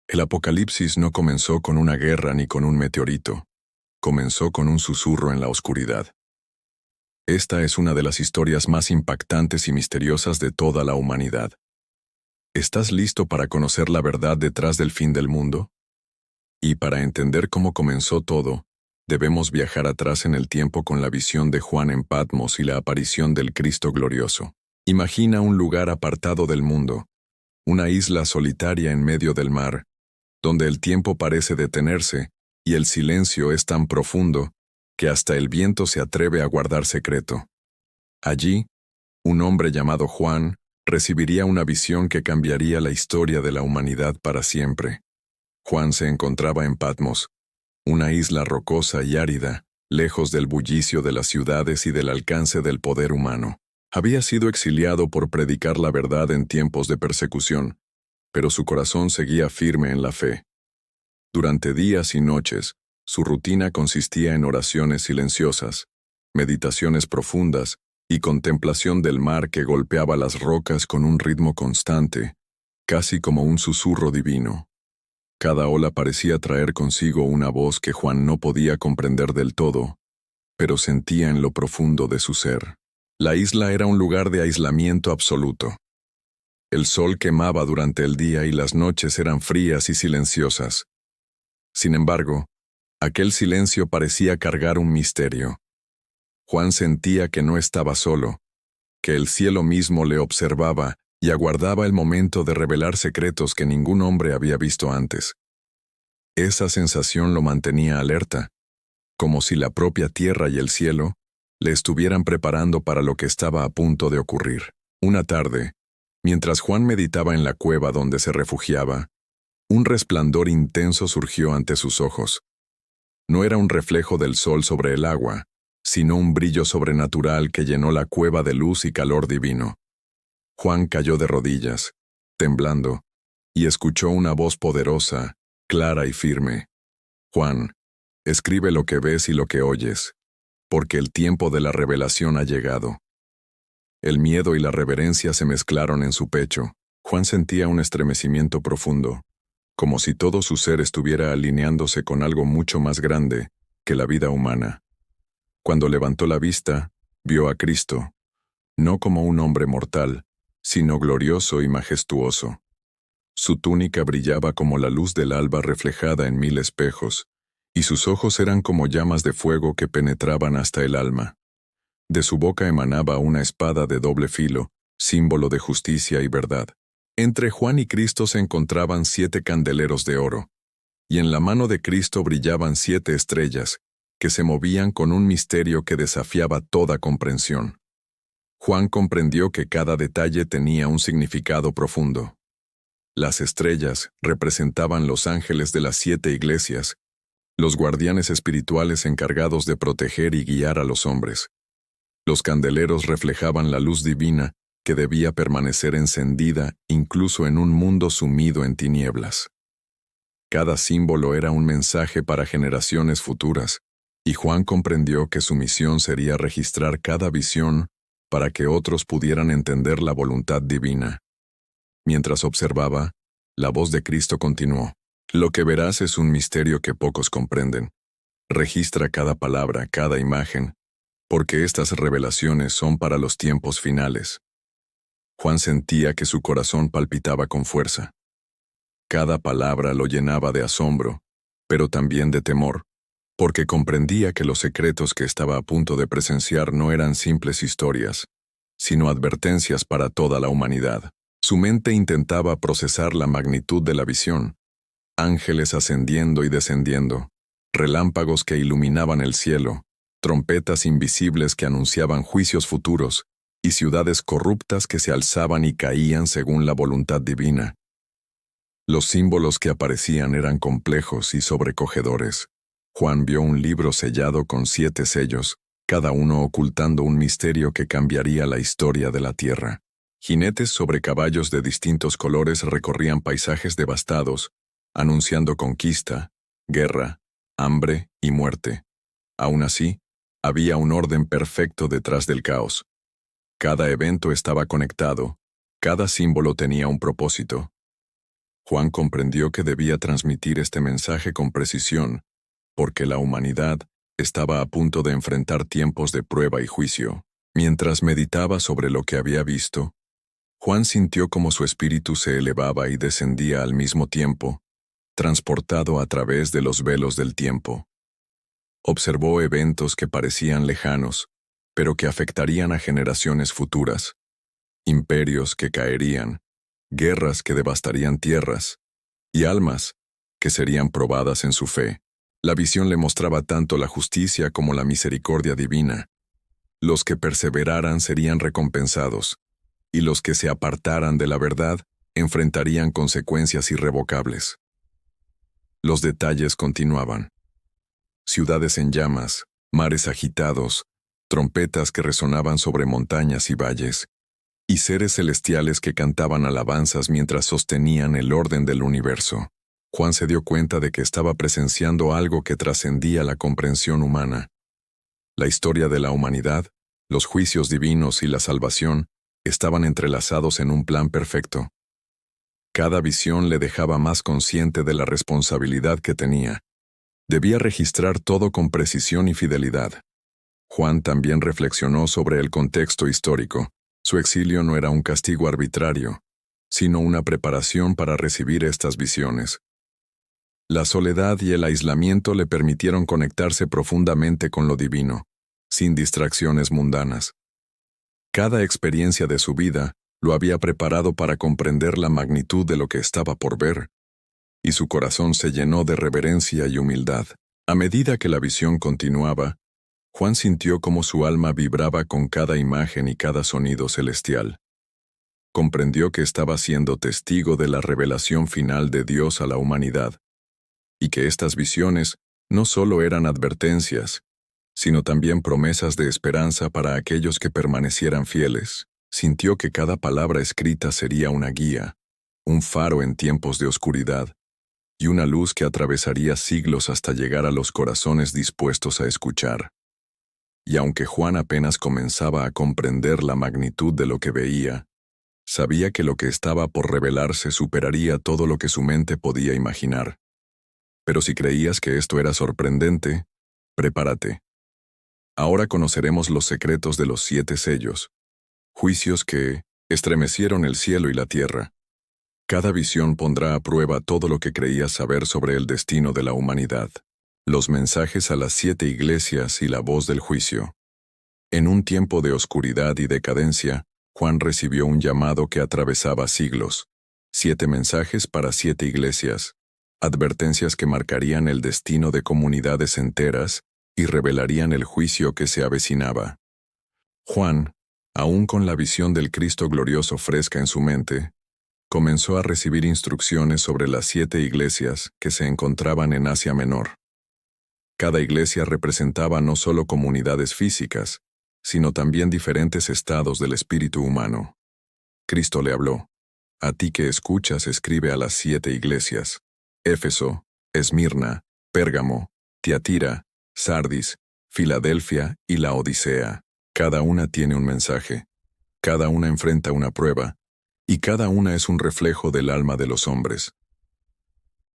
El apocalipsis no comenzó con una guerra ni con un meteorito, comenzó con un susurro en la oscuridad. Esta es una de las historias más impactantes y misteriosas de toda la humanidad. ¿Estás listo para conocer la verdad detrás del fin del mundo? Y para entender cómo comenzó todo, debemos viajar atrás en el tiempo con la visión de Juan en Patmos y la aparición del Cristo glorioso. Imagina un lugar apartado del mundo, una isla solitaria en medio del mar, donde el tiempo parece detenerse y el silencio es tan profundo que hasta el viento se atreve a guardar secreto. Allí, un hombre llamado Juan recibiría una visión que cambiaría la historia de la humanidad para siempre. Juan se encontraba en Patmos, una isla rocosa y árida, lejos del bullicio de las ciudades y del alcance del poder humano. Había sido exiliado por predicar la verdad en tiempos de persecución, pero su corazón seguía firme en la fe. Durante días y noches, su rutina consistía en oraciones silenciosas, meditaciones profundas y contemplación del mar que golpeaba las rocas con un ritmo constante, casi como un susurro divino. Cada ola parecía traer consigo una voz que Juan no podía comprender del todo, pero sentía en lo profundo de su ser. La isla era un lugar de aislamiento absoluto. El sol quemaba durante el día y las noches eran frías y silenciosas. Sin embargo, aquel silencio parecía cargar un misterio. Juan sentía que no estaba solo, que el cielo mismo le observaba y aguardaba el momento de revelar secretos que ningún hombre había visto antes. Esa sensación lo mantenía alerta, como si la propia tierra y el cielo le estuvieran preparando para lo que estaba a punto de ocurrir. Una tarde, mientras Juan meditaba en la cueva donde se refugiaba, un resplandor intenso surgió ante sus ojos. No era un reflejo del sol sobre el agua, sino un brillo sobrenatural que llenó la cueva de luz y calor divino. Juan cayó de rodillas, temblando, y escuchó una voz poderosa, clara y firme. Juan, escribe lo que ves y lo que oyes, porque el tiempo de la revelación ha llegado. El miedo y la reverencia se mezclaron en su pecho. Juan sentía un estremecimiento profundo, como si todo su ser estuviera alineándose con algo mucho más grande que la vida humana. Cuando levantó la vista, vio a Cristo, no como un hombre mortal, sino glorioso y majestuoso. Su túnica brillaba como la luz del alba reflejada en 1000 espejos, y sus ojos eran como llamas de fuego que penetraban hasta el alma. De su boca emanaba una espada de doble filo, símbolo de justicia y verdad. Entre Juan y Cristo se encontraban 7 candeleros de oro, y en la mano de Cristo brillaban 7 estrellas, que se movían con un misterio que desafiaba toda comprensión. Juan comprendió que cada detalle tenía un significado profundo. Las estrellas representaban los ángeles de las 7 iglesias, los guardianes espirituales encargados de proteger y guiar a los hombres. Los candeleros reflejaban la luz divina que debía permanecer encendida incluso en un mundo sumido en tinieblas. Cada símbolo era un mensaje para generaciones futuras, y Juan comprendió que su misión sería registrar cada visión para que otros pudieran entender la voluntad divina. Mientras observaba, la voz de Cristo continuó. Lo que verás es un misterio que pocos comprenden. Registra cada palabra, cada imagen, porque estas revelaciones son para los tiempos finales. Juan sentía que su corazón palpitaba con fuerza. Cada palabra lo llenaba de asombro, pero también de temor, porque comprendía que los secretos que estaba a punto de presenciar no eran simples historias, sino advertencias para toda la humanidad. Su mente intentaba procesar la magnitud de la visión. Ángeles ascendiendo y descendiendo, relámpagos que iluminaban el cielo, trompetas invisibles que anunciaban juicios futuros, y ciudades corruptas que se alzaban y caían según la voluntad divina. Los símbolos que aparecían eran complejos y sobrecogedores. Juan vio un libro sellado con 7 sellos, cada uno ocultando un misterio que cambiaría la historia de la tierra. Jinetes sobre caballos de distintos colores recorrían paisajes devastados, anunciando conquista, guerra, hambre y muerte. Aún así, había un orden perfecto detrás del caos. Cada evento estaba conectado, cada símbolo tenía un propósito. Juan comprendió que debía transmitir este mensaje con precisión, porque la humanidad estaba a punto de enfrentar tiempos de prueba y juicio. Mientras meditaba sobre lo que había visto, Juan sintió como su espíritu se elevaba y descendía al mismo tiempo, transportado a través de los velos del tiempo. Observó eventos que parecían lejanos, pero que afectarían a generaciones futuras, imperios que caerían, guerras que devastarían tierras, y almas que serían probadas en su fe. La visión le mostraba tanto la justicia como la misericordia divina. Los que perseveraran serían recompensados, y los que se apartaran de la verdad enfrentarían consecuencias irrevocables. Los detalles continuaban. Ciudades en llamas, mares agitados, trompetas que resonaban sobre montañas y valles, y seres celestiales que cantaban alabanzas mientras sostenían el orden del universo. Juan se dio cuenta de que estaba presenciando algo que trascendía la comprensión humana. La historia de la humanidad, los juicios divinos y la salvación estaban entrelazados en un plan perfecto. Cada visión le dejaba más consciente de la responsabilidad que tenía. Debía registrar todo con precisión y fidelidad. Juan también reflexionó sobre el contexto histórico. Su exilio no era un castigo arbitrario, sino una preparación para recibir estas visiones. La soledad y el aislamiento le permitieron conectarse profundamente con lo divino, sin distracciones mundanas. Cada experiencia de su vida lo había preparado para comprender la magnitud de lo que estaba por ver, y su corazón se llenó de reverencia y humildad. A medida que la visión continuaba, Juan sintió cómo su alma vibraba con cada imagen y cada sonido celestial. Comprendió que estaba siendo testigo de la revelación final de Dios a la humanidad, y que estas visiones no solo eran advertencias, sino también promesas de esperanza para aquellos que permanecieran fieles. Sintió que cada palabra escrita sería una guía, un faro en tiempos de oscuridad, y una luz que atravesaría siglos hasta llegar a los corazones dispuestos a escuchar. Y aunque Juan apenas comenzaba a comprender la magnitud de lo que veía, sabía que lo que estaba por revelarse superaría todo lo que su mente podía imaginar. Pero si creías que esto era sorprendente, prepárate. Ahora conoceremos los secretos de los 7 sellos, juicios que estremecieron el cielo y la tierra. Cada visión pondrá a prueba todo lo que creías saber sobre el destino de la humanidad. Los mensajes a las 7 iglesias y la voz del juicio. En un tiempo de oscuridad y decadencia, Juan recibió un llamado que atravesaba siglos. 7 mensajes para 7 iglesias. Advertencias que marcarían el destino de comunidades enteras y revelarían el juicio que se avecinaba. Juan, aún con la visión del Cristo glorioso fresca en su mente, comenzó a recibir instrucciones sobre las 7 iglesias que se encontraban en Asia Menor. Cada iglesia representaba no solo comunidades físicas, sino también diferentes estados del espíritu humano. Cristo le habló: a ti que escuchas, escribe a las 7 iglesias: Éfeso, Esmirna, Pérgamo, Tiatira, Sardis, Filadelfia y Laodicea. Cada una tiene un mensaje, cada una enfrenta una prueba, y cada una es un reflejo del alma de los hombres.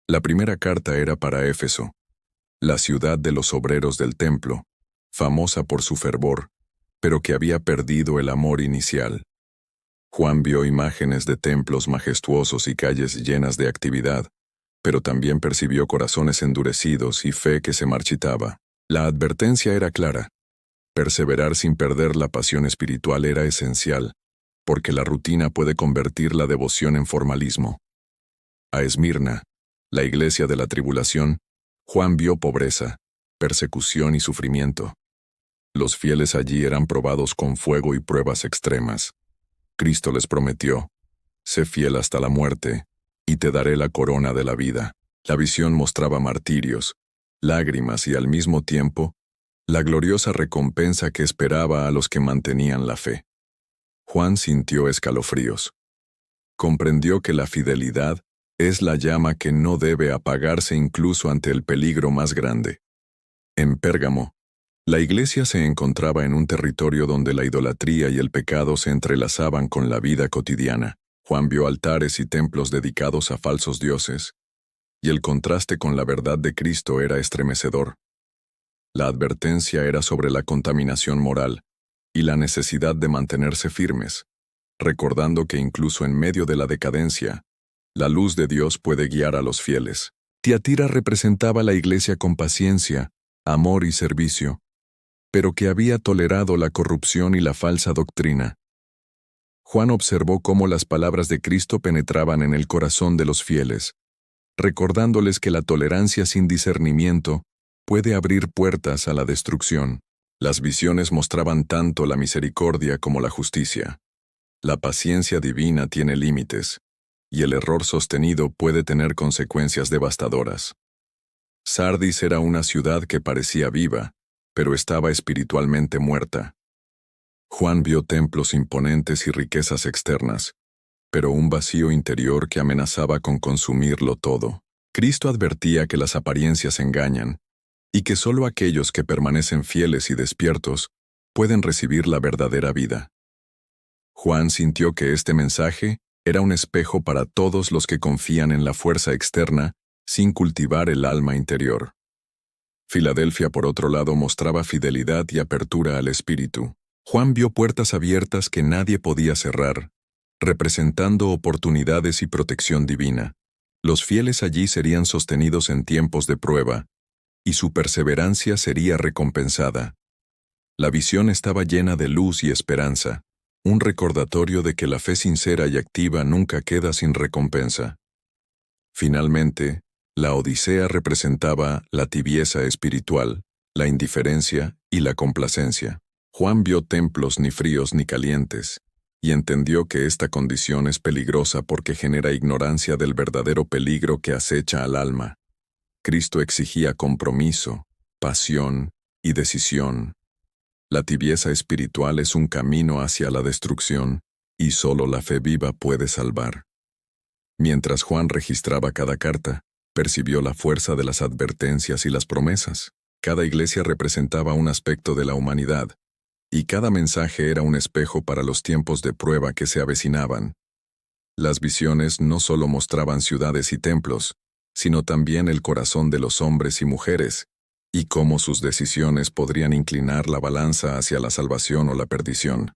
La primera carta era para Éfeso, la ciudad de los obreros del templo, famosa por su fervor, pero que había perdido el amor inicial. Juan vio imágenes de templos majestuosos y calles llenas de actividad, pero también percibió corazones endurecidos y fe que se marchitaba. La advertencia era clara. Perseverar sin perder la pasión espiritual era esencial, porque la rutina puede convertir la devoción en formalismo. A Esmirna, la iglesia de la tribulación, Juan vio pobreza, persecución y sufrimiento. Los fieles allí eran probados con fuego y pruebas extremas. Cristo les prometió: sé fiel hasta la muerte, y te daré la corona de la vida. La visión mostraba martirios, lágrimas y al mismo tiempo, la gloriosa recompensa que esperaba a los que mantenían la fe. Juan sintió escalofríos. Comprendió que la fidelidad es la llama que no debe apagarse incluso ante el peligro más grande. En Pérgamo, la iglesia se encontraba en un territorio donde la idolatría y el pecado se entrelazaban con la vida cotidiana. Juan vio altares y templos dedicados a falsos dioses, y el contraste con la verdad de Cristo era estremecedor. La advertencia era sobre la contaminación moral y la necesidad de mantenerse firmes, recordando que incluso en medio de la decadencia, la luz de Dios puede guiar a los fieles. Tiatira representaba la iglesia con paciencia, amor y servicio, pero que había tolerado la corrupción y la falsa doctrina. Juan observó cómo las palabras de Cristo penetraban en el corazón de los fieles, recordándoles que la tolerancia sin discernimiento puede abrir puertas a la destrucción. Las visiones mostraban tanto la misericordia como la justicia. La paciencia divina tiene límites, y el error sostenido puede tener consecuencias devastadoras. Sardis era una ciudad que parecía viva, pero estaba espiritualmente muerta. Juan vio templos imponentes y riquezas externas, pero un vacío interior que amenazaba con consumirlo todo. Cristo advertía que las apariencias engañan, y que solo aquellos que permanecen fieles y despiertos pueden recibir la verdadera vida. Juan sintió que este mensaje era un espejo para todos los que confían en la fuerza externa sin cultivar el alma interior. Filadelfia, por otro lado, mostraba fidelidad y apertura al espíritu. Juan vio puertas abiertas que nadie podía cerrar, representando oportunidades y protección divina. Los fieles allí serían sostenidos en tiempos de prueba, y su perseverancia sería recompensada. La visión estaba llena de luz y esperanza, un recordatorio de que la fe sincera y activa nunca queda sin recompensa. Finalmente, la Odisea representaba la tibieza espiritual, la indiferencia y la complacencia. Juan vio templos ni fríos ni calientes, y entendió que esta condición es peligrosa porque genera ignorancia del verdadero peligro que acecha al alma. Cristo exigía compromiso, pasión y decisión. La tibieza espiritual es un camino hacia la destrucción, y solo la fe viva puede salvar. Mientras Juan registraba cada carta, percibió la fuerza de las advertencias y las promesas. Cada iglesia representaba un aspecto de la humanidad, y cada mensaje era un espejo para los tiempos de prueba que se avecinaban. Las visiones no solo mostraban ciudades y templos, sino también el corazón de los hombres y mujeres, y cómo sus decisiones podrían inclinar la balanza hacia la salvación o la perdición.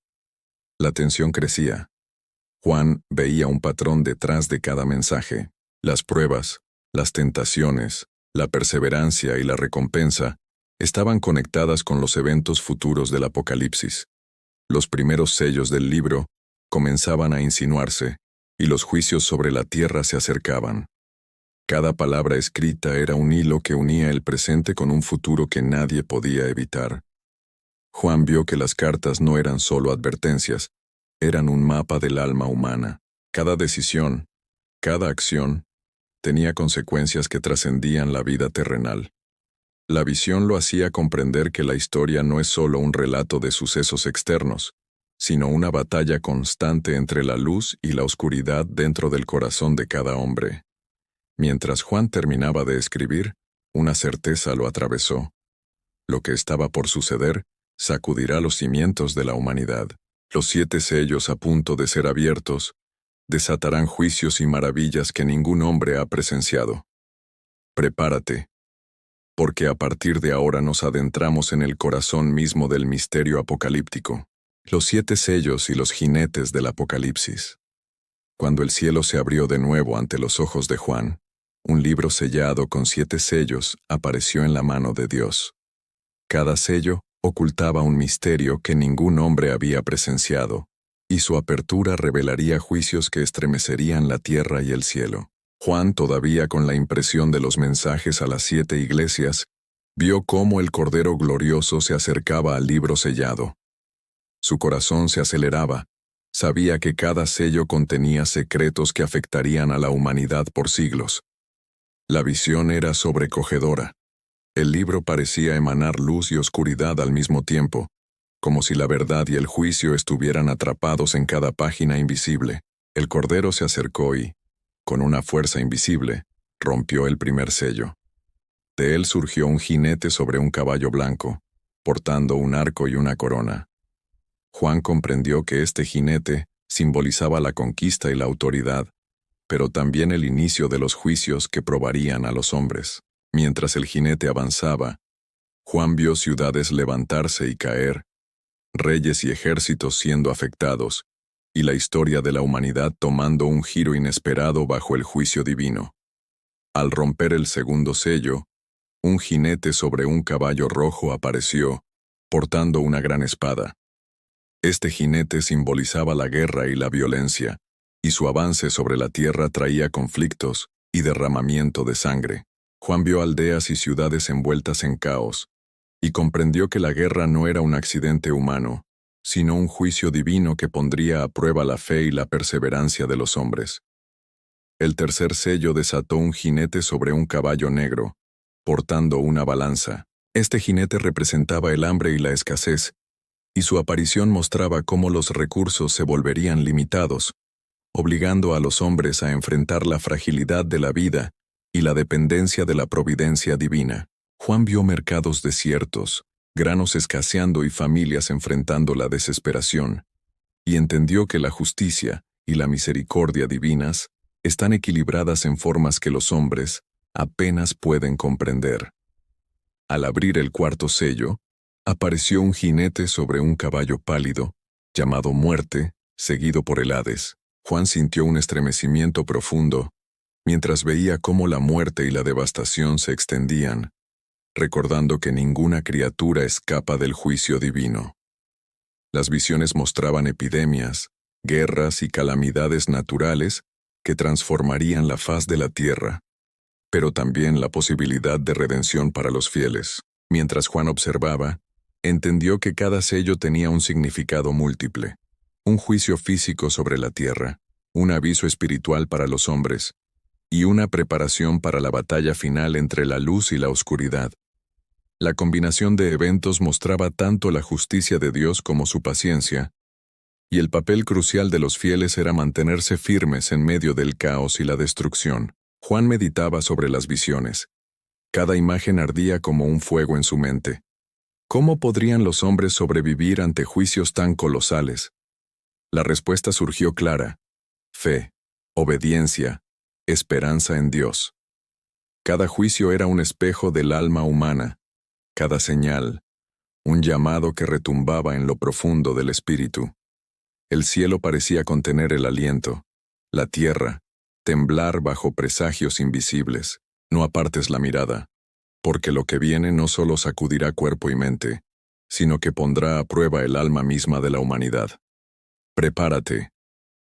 La tensión crecía. Juan veía un patrón detrás de cada mensaje. Las pruebas, las tentaciones, la perseverancia y la recompensa estaban conectadas con los eventos futuros del Apocalipsis. Los primeros sellos del libro comenzaban a insinuarse, y los juicios sobre la tierra se acercaban. Cada palabra escrita era un hilo que unía el presente con un futuro que nadie podía evitar. Juan vio que las cartas no eran solo advertencias, eran un mapa del alma humana. Cada decisión, cada acción, tenía consecuencias que trascendían la vida terrenal. La visión lo hacía comprender que la historia no es solo un relato de sucesos externos, sino una batalla constante entre la luz y la oscuridad dentro del corazón de cada hombre. Mientras Juan terminaba de escribir, una certeza lo atravesó. Lo que estaba por suceder sacudirá los cimientos de la humanidad. Los 7 sellos a punto de ser abiertos desatarán juicios y maravillas que ningún hombre ha presenciado. Prepárate, porque a partir de ahora nos adentramos en el corazón mismo del misterio apocalíptico, los 7 sellos y los jinetes del Apocalipsis. Cuando el cielo se abrió de nuevo ante los ojos de Juan, un libro sellado con 7 sellos apareció en la mano de Dios. Cada sello ocultaba un misterio que ningún hombre había presenciado, y su apertura revelaría juicios que estremecerían la tierra y el cielo. Juan, todavía con la impresión de los mensajes a las 7 iglesias, vio cómo el Cordero glorioso se acercaba al libro sellado. Su corazón se aceleraba. Sabía que cada sello contenía secretos que afectarían a la humanidad por siglos. La visión era sobrecogedora. El libro parecía emanar luz y oscuridad al mismo tiempo, como si la verdad y el juicio estuvieran atrapados en cada página invisible. El Cordero se acercó y, con una fuerza invisible, rompió el primer sello. De él surgió un jinete sobre un caballo blanco, portando un arco y una corona. Juan comprendió que este jinete simbolizaba la conquista y la autoridad, pero también el inicio de los juicios que probarían a los hombres. Mientras el jinete avanzaba, Juan vio ciudades levantarse y caer, reyes y ejércitos siendo afectados, y la historia de la humanidad tomando un giro inesperado bajo el juicio divino. Al romper el segundo sello, un jinete sobre un caballo rojo apareció, portando una gran espada. Este jinete simbolizaba la guerra y la violencia, y su avance sobre la tierra traía conflictos y derramamiento de sangre. Juan vio aldeas y ciudades envueltas en caos, y comprendió que la guerra no era un accidente humano, sino un juicio divino que pondría a prueba la fe y la perseverancia de los hombres. El tercer sello desató un jinete sobre un caballo negro, portando una balanza. Este jinete representaba el hambre y la escasez, y su aparición mostraba cómo los recursos se volverían limitados, obligando a los hombres a enfrentar la fragilidad de la vida y la dependencia de la providencia divina. Juan vio mercados desiertos, granos escaseando y familias enfrentando la desesperación, y entendió que la justicia y la misericordia divinas están equilibradas en formas que los hombres apenas pueden comprender. Al abrir el cuarto sello, apareció un jinete sobre un caballo pálido, llamado Muerte, seguido por el Hades. Juan sintió un estremecimiento profundo, mientras veía cómo la muerte y la devastación se extendían, recordando que ninguna criatura escapa del juicio divino. Las visiones mostraban epidemias, guerras y calamidades naturales que transformarían la faz de la tierra, pero también la posibilidad de redención para los fieles. Mientras Juan observaba, entendió que cada sello tenía un significado múltiple: un juicio físico sobre la tierra, un aviso espiritual para los hombres, y una preparación para la batalla final entre la luz y la oscuridad. La combinación de eventos mostraba tanto la justicia de Dios como su paciencia, y el papel crucial de los fieles era mantenerse firmes en medio del caos y la destrucción. Juan meditaba sobre las visiones. Cada imagen ardía como un fuego en su mente. ¿Cómo podrían los hombres sobrevivir ante juicios tan colosales? La respuesta surgió clara: fe, obediencia, esperanza en Dios. Cada juicio era un espejo del alma humana, cada señal, un llamado que retumbaba en lo profundo del espíritu. El cielo parecía contener el aliento, la tierra, temblar bajo presagios invisibles. No apartes la mirada, porque lo que viene no solo sacudirá cuerpo y mente, sino que pondrá a prueba el alma misma de la humanidad. Prepárate,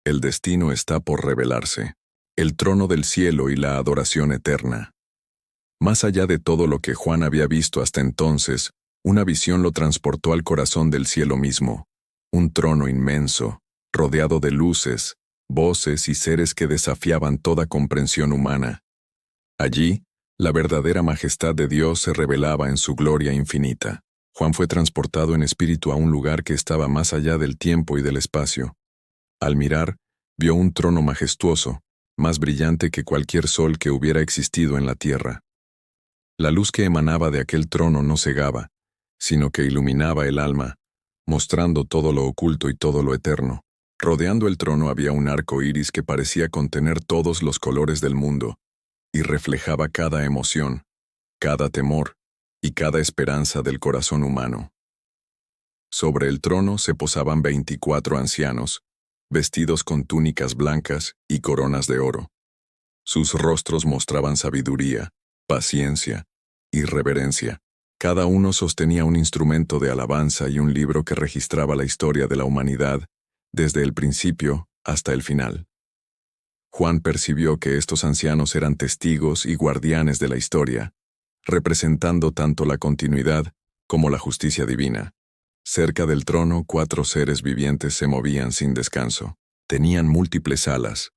el destino está por revelarse, el trono del cielo y la adoración eterna. Más allá de todo lo que Juan había visto hasta entonces, una visión lo transportó al corazón del cielo mismo, un trono inmenso, rodeado de luces, voces y seres que desafiaban toda comprensión humana. Allí, la verdadera majestad de Dios se revelaba en su gloria infinita. Juan fue transportado en espíritu a un lugar que estaba más allá del tiempo y del espacio. Al mirar, vio un trono majestuoso, más brillante que cualquier sol que hubiera existido en la tierra. La luz que emanaba de aquel trono no cegaba, sino que iluminaba el alma, mostrando todo lo oculto y todo lo eterno. Rodeando el trono había un arco iris que parecía contener todos los colores del mundo, y reflejaba cada emoción, cada temor y cada esperanza del corazón humano. Sobre el trono se posaban 24 ancianos, vestidos con túnicas blancas y coronas de oro. Sus rostros mostraban sabiduría, paciencia y reverencia. Cada uno sostenía un instrumento de alabanza y un libro que registraba la historia de la humanidad, desde el principio hasta el final. Juan percibió que estos ancianos eran testigos y guardianes de la historia, representando tanto la continuidad como la justicia divina. Cerca del trono, 4 seres vivientes se movían sin descanso. Tenían múltiples alas,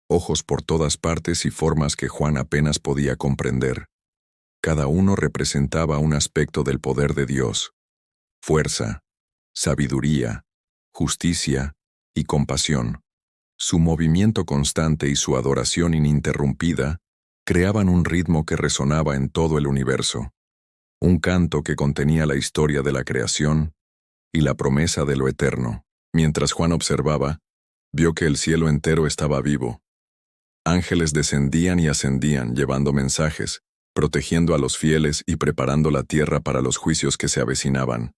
ojos por todas partes y formas que Juan apenas podía comprender. Cada uno representaba un aspecto del poder de Dios: fuerza, sabiduría, justicia y compasión. Su movimiento constante y su adoración ininterrumpida creaban un ritmo que resonaba en todo el universo, un canto que contenía la historia de la creación y la promesa de lo eterno. Mientras Juan observaba, Vio que el cielo entero estaba vivo. Ángeles descendían y ascendían, llevando mensajes, protegiendo a los fieles y preparando la tierra para los juicios que se avecinaban.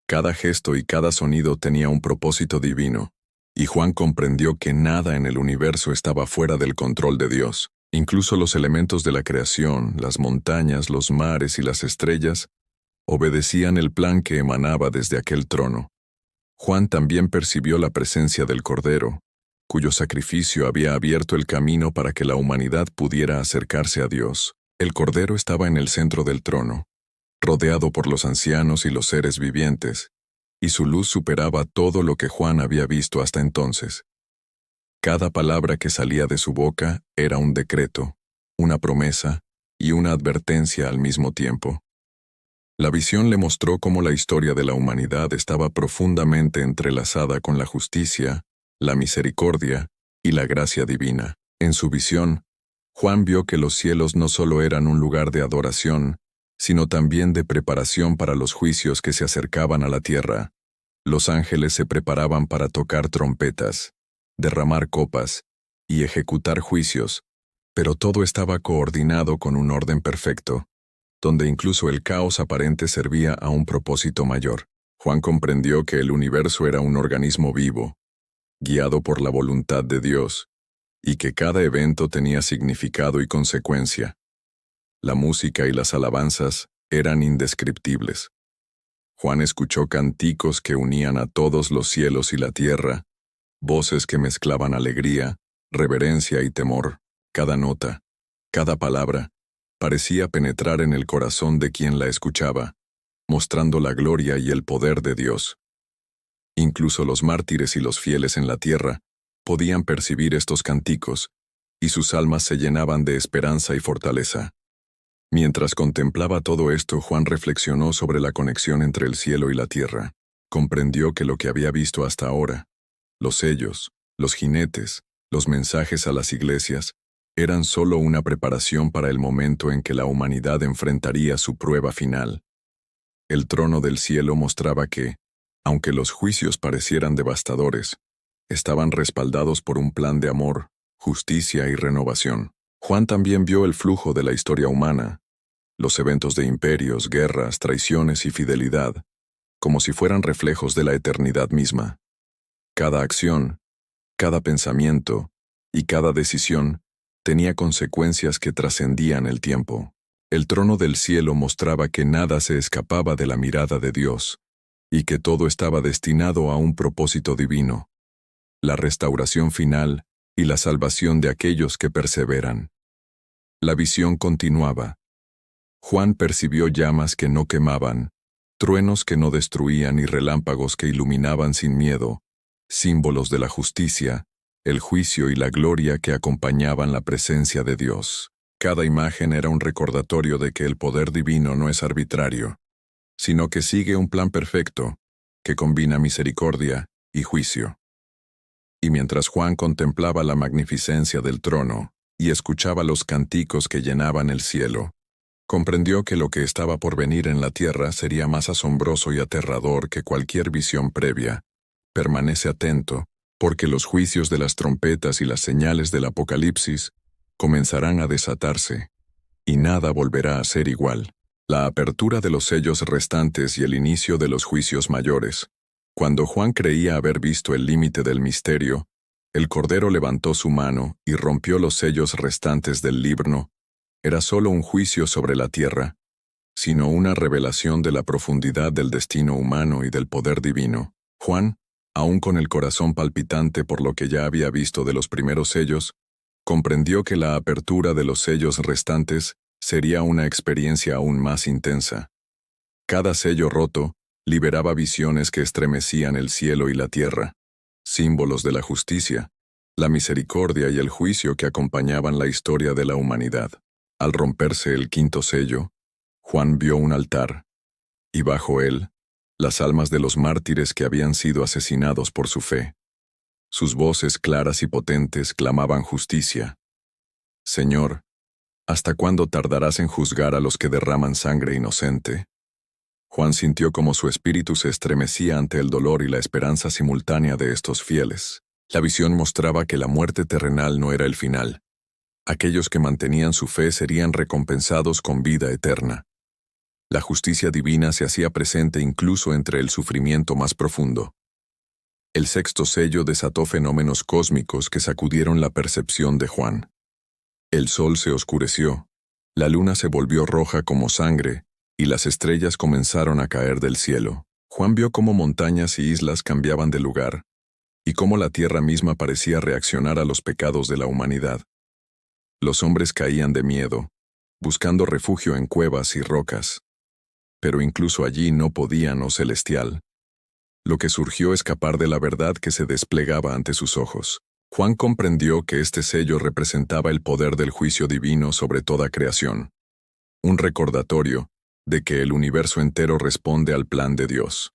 Cada gesto y cada sonido tenía un propósito divino, y Juan comprendió que nada en el universo estaba fuera del control de Dios. Incluso los elementos de la creación, las montañas, los mares y las estrellas, obedecían el plan que emanaba desde aquel trono. Juan también percibió la presencia del Cordero, cuyo sacrificio había abierto el camino para que la humanidad pudiera acercarse a Dios. El Cordero estaba en el centro del trono, rodeado por los ancianos y los seres vivientes, y su luz superaba todo lo que Juan había visto hasta entonces. Cada palabra que salía de su boca era un decreto, una promesa y una advertencia al mismo tiempo. La visión le mostró cómo la historia de la humanidad estaba profundamente entrelazada con la justicia, la misericordia y la gracia divina. En su visión, Juan vio que los cielos no solo eran un lugar de adoración, sino también de preparación para los juicios que se acercaban a la tierra. Los ángeles se preparaban para tocar trompetas, derramar copas y ejecutar juicios, pero todo estaba coordinado con un orden perfecto, donde incluso el caos aparente servía a un propósito mayor. Juan comprendió que el universo era un organismo vivo, guiado por la voluntad de Dios, y que cada evento tenía significado y consecuencia. La música y las alabanzas eran indescriptibles. Juan escuchó cánticos que unían a todos los cielos y la tierra, voces que mezclaban alegría, reverencia y temor. Cada nota, cada palabra, parecía penetrar en el corazón de quien la escuchaba, mostrando la gloria y el poder de Dios. Incluso los mártires y los fieles en la tierra podían percibir estos cánticos, y sus almas se llenaban de esperanza y fortaleza. Mientras contemplaba todo esto, Juan reflexionó sobre la conexión entre el cielo y la tierra. Comprendió que lo que había visto hasta ahora, los sellos, los jinetes, los mensajes a las iglesias, eran solo una preparación para el momento en que la humanidad enfrentaría su prueba final. El trono del cielo mostraba que, aunque los juicios parecieran devastadores, estaban respaldados por un plan de amor, justicia y renovación. Juan también vio el flujo de la historia humana, los eventos de imperios, guerras, traiciones y fidelidad, como si fueran reflejos de la eternidad misma. Cada acción, cada pensamiento y cada decisión tenía consecuencias que trascendían el tiempo. El trono del cielo mostraba que nada se escapaba de la mirada de Dios, y que todo estaba destinado a un propósito divino, la restauración final y la salvación de aquellos que perseveran. La visión continuaba. Juan percibió llamas que no quemaban, truenos que no destruían y relámpagos que iluminaban sin miedo, símbolos de la justicia, el juicio y la gloria que acompañaban la presencia de Dios. Cada imagen era un recordatorio de que el poder divino no es arbitrario, sino que sigue un plan perfecto, que combina misericordia y juicio. Y mientras Juan contemplaba la magnificencia del trono y escuchaba los cánticos que llenaban el cielo, comprendió que lo que estaba por venir en la tierra sería más asombroso y aterrador que cualquier visión previa. Permanece atento, porque los juicios de las trompetas y las señales del Apocalipsis comenzarán a desatarse, y nada volverá a ser igual. La apertura de los sellos restantes y el inicio de los juicios mayores. Cuando Juan creía haber visto el límite del misterio, el Cordero levantó su mano y rompió los sellos restantes del libro. Era solo un juicio sobre la tierra, sino una revelación de la profundidad del destino humano y del poder divino. Juan, aún con el corazón palpitante por lo que ya había visto de los primeros sellos, comprendió que la apertura de los sellos restantes sería una experiencia aún más intensa. Cada sello roto liberaba visiones que estremecían el cielo y la tierra, símbolos de la justicia, la misericordia y el juicio que acompañaban la historia de la humanidad. Al romperse el quinto sello, Juan vio un altar, y bajo él, las almas de los mártires que habían sido asesinados por su fe. Sus voces claras y potentes clamaban justicia. Señor, ¿hasta cuándo tardarás en juzgar a los que derraman sangre inocente? Juan sintió como su espíritu se estremecía ante el dolor y la esperanza simultánea de estos fieles. La visión mostraba que la muerte terrenal no era el final. Aquellos que mantenían su fe serían recompensados con vida eterna. La justicia divina se hacía presente incluso entre el sufrimiento más profundo. El sexto sello desató fenómenos cósmicos que sacudieron la percepción de Juan. El sol se oscureció, la luna se volvió roja como sangre, y las estrellas comenzaron a caer del cielo. Juan vio cómo montañas y islas cambiaban de lugar, y cómo la tierra misma parecía reaccionar a los pecados de la humanidad. Los hombres caían de miedo, buscando refugio en cuevas y rocas. Pero incluso allí no podían, oh celestial. Lo que surgió escapar de la verdad que se desplegaba ante sus ojos. Juan comprendió que este sello representaba el poder del juicio divino sobre toda creación. Un recordatorio de que el universo entero responde al plan de Dios.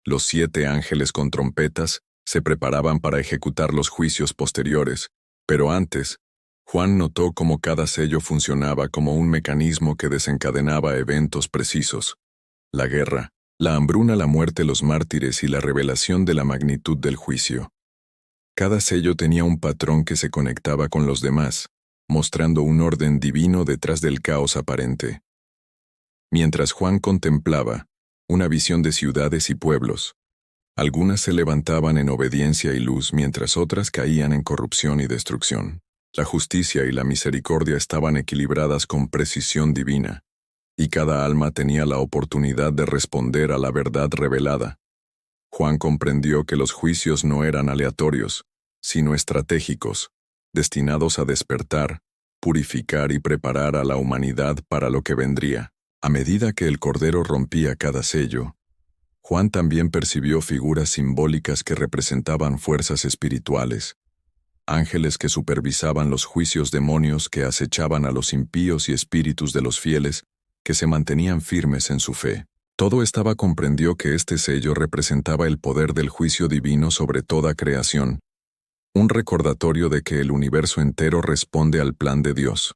Los 7 ángeles con trompetas se preparaban para ejecutar los juicios posteriores, pero antes, Juan notó cómo cada sello funcionaba como un mecanismo que desencadenaba eventos precisos. La guerra, la hambruna, la muerte, los mártires y la revelación de la magnitud del juicio. Cada sello tenía un patrón que se conectaba con los demás, mostrando un orden divino detrás del caos aparente. Mientras Juan contemplaba, una visión de ciudades y pueblos. Algunas se levantaban en obediencia y luz mientras otras caían en corrupción y destrucción. La justicia y la misericordia estaban equilibradas con precisión divina, y cada alma tenía la oportunidad de responder a la verdad revelada. Juan comprendió que los juicios no eran aleatorios, sino estratégicos, destinados a despertar, purificar y preparar a la humanidad para lo que vendría. A medida que el Cordero rompía cada sello, Juan también percibió figuras simbólicas que representaban fuerzas espirituales, ángeles que supervisaban los juicios, demonios que acechaban a los impíos y espíritus de los fieles que se mantenían firmes en su fe. Todo estaba comprendió que este sello representaba el poder del juicio divino sobre toda creación, un recordatorio de que el universo entero responde al plan de Dios.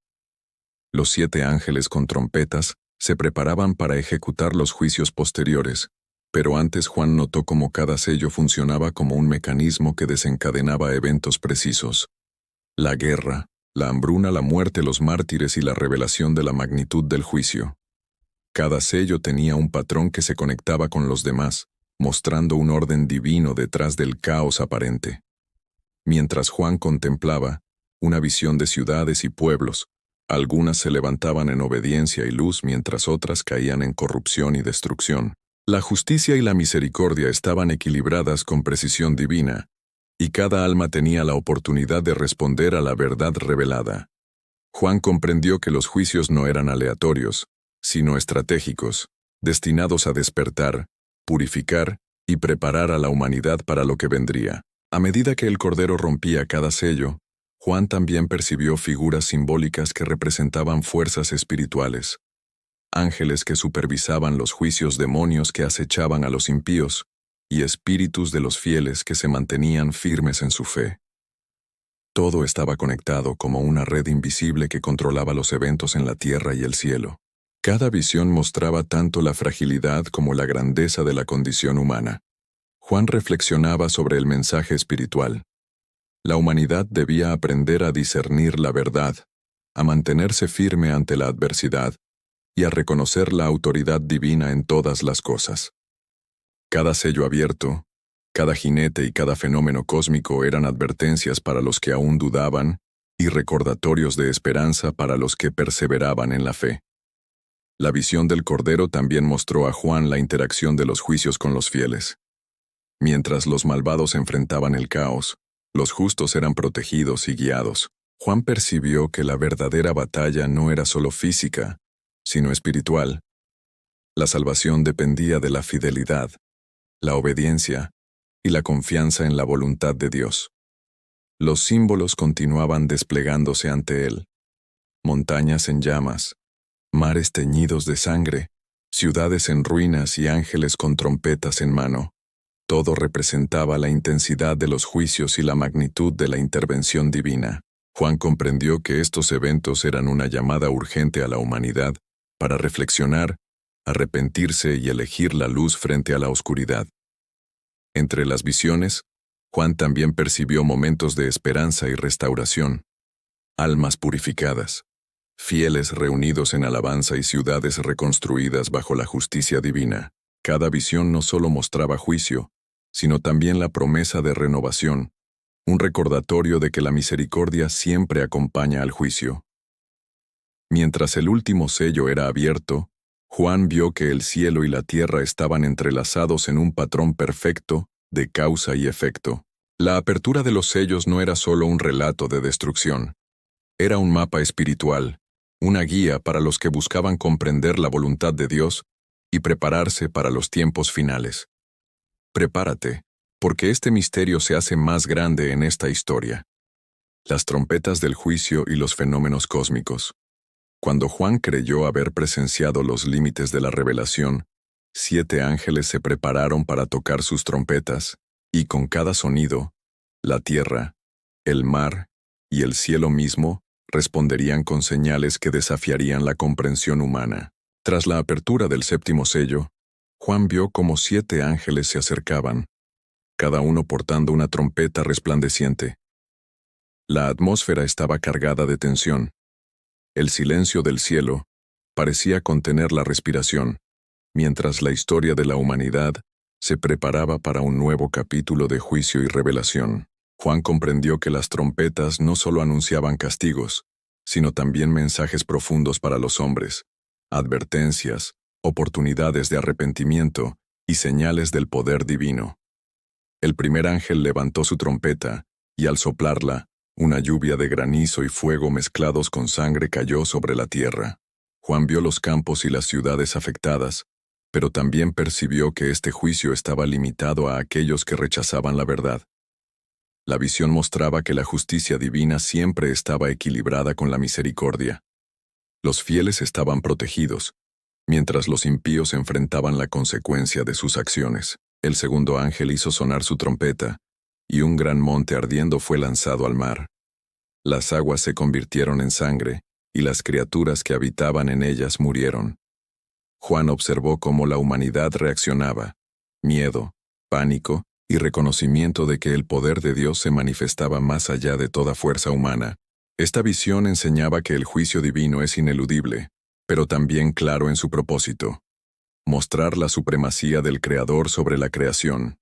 Los 7 ángeles con trompetas se preparaban para ejecutar los juicios posteriores, pero antes Juan notó cómo cada sello funcionaba como un mecanismo que desencadenaba eventos precisos. La guerra, la hambruna, la muerte, los mártires y la revelación de la magnitud del juicio. Cada sello tenía un patrón que se conectaba con los demás, mostrando un orden divino detrás del caos aparente. Mientras Juan contemplaba, una visión de ciudades y pueblos, algunas se levantaban en obediencia y luz mientras otras caían en corrupción y destrucción. La justicia y la misericordia estaban equilibradas con precisión divina, y cada alma tenía la oportunidad de responder a la verdad revelada. Juan comprendió que los juicios no eran aleatorios, sino estratégicos, destinados a despertar, purificar y preparar a la humanidad para lo que vendría. A medida que el Cordero rompía cada sello, Juan también percibió figuras simbólicas que representaban fuerzas espirituales. Ángeles que supervisaban los juicios, demonios que acechaban a los impíos, y espíritus de los fieles que se mantenían firmes en su fe. Todo estaba conectado como una red invisible que controlaba los eventos en la tierra y el cielo. Cada visión mostraba tanto la fragilidad como la grandeza de la condición humana. Juan reflexionaba sobre el mensaje espiritual. La humanidad debía aprender a discernir la verdad, a mantenerse firme ante la adversidad y a reconocer la autoridad divina en todas las cosas. Cada sello abierto, cada jinete y cada fenómeno cósmico eran advertencias para los que aún dudaban y recordatorios de esperanza para los que perseveraban en la fe. La visión del Cordero también mostró a Juan la interacción de los juicios con los fieles. Mientras los malvados enfrentaban el caos, los justos eran protegidos y guiados. Juan percibió que la verdadera batalla no era solo física, sino espiritual. La salvación dependía de la fidelidad, la obediencia y la confianza en la voluntad de Dios. Los símbolos continuaban desplegándose ante él. Montañas en llamas, mares teñidos de sangre, ciudades en ruinas y ángeles con trompetas en mano. Todo representaba la intensidad de los juicios y la magnitud de la intervención divina. Juan comprendió que estos eventos eran una llamada urgente a la humanidad para reflexionar, arrepentirse y elegir la luz frente a la oscuridad. Entre las visiones, Juan también percibió momentos de esperanza y restauración, almas purificadas, fieles reunidos en alabanza y ciudades reconstruidas bajo la justicia divina. Cada visión no solo mostraba juicio, sino también la promesa de renovación, un recordatorio de que la misericordia siempre acompaña al juicio. Mientras el último sello era abierto, Juan vio que el cielo y la tierra estaban entrelazados en un patrón perfecto de causa y efecto. La apertura de los sellos no era solo un relato de destrucción, era un mapa espiritual, una guía para los que buscaban comprender la voluntad de Dios y prepararse para los tiempos finales. Prepárate, porque este misterio se hace más grande en esta historia. Las trompetas del juicio y los fenómenos cósmicos. Cuando Juan creyó haber presenciado los límites de la revelación, 7 ángeles se prepararon para tocar sus trompetas, y con cada sonido, la tierra, el mar y el cielo mismo responderían con señales que desafiarían la comprensión humana. Tras la apertura del 7º sello, Juan vio cómo 7 ángeles se acercaban, cada uno portando una trompeta resplandeciente. La atmósfera estaba cargada de tensión. El silencio del cielo parecía contener la respiración, mientras la historia de la humanidad se preparaba para un nuevo capítulo de juicio y revelación. Juan comprendió que las trompetas no solo anunciaban castigos, sino también mensajes profundos para los hombres, advertencias, oportunidades de arrepentimiento y señales del poder divino. El primer ángel levantó su trompeta, y al soplarla, una lluvia de granizo y fuego mezclados con sangre cayó sobre la tierra. Juan vio los campos y las ciudades afectadas, pero también percibió que este juicio estaba limitado a aquellos que rechazaban la verdad. La visión mostraba que la justicia divina siempre estaba equilibrada con la misericordia. Los fieles estaban protegidos, mientras los impíos enfrentaban la consecuencia de sus acciones. El segundo ángel hizo sonar su trompeta, y un gran monte ardiendo fue lanzado al mar. Las aguas se convirtieron en sangre, y las criaturas que habitaban en ellas murieron. Juan observó cómo la humanidad reaccionaba: miedo, pánico y reconocimiento de que el poder de Dios se manifestaba más allá de toda fuerza humana. Esta visión enseñaba que el juicio divino es ineludible, pero también claro en su propósito: mostrar la supremacía del Creador sobre la creación.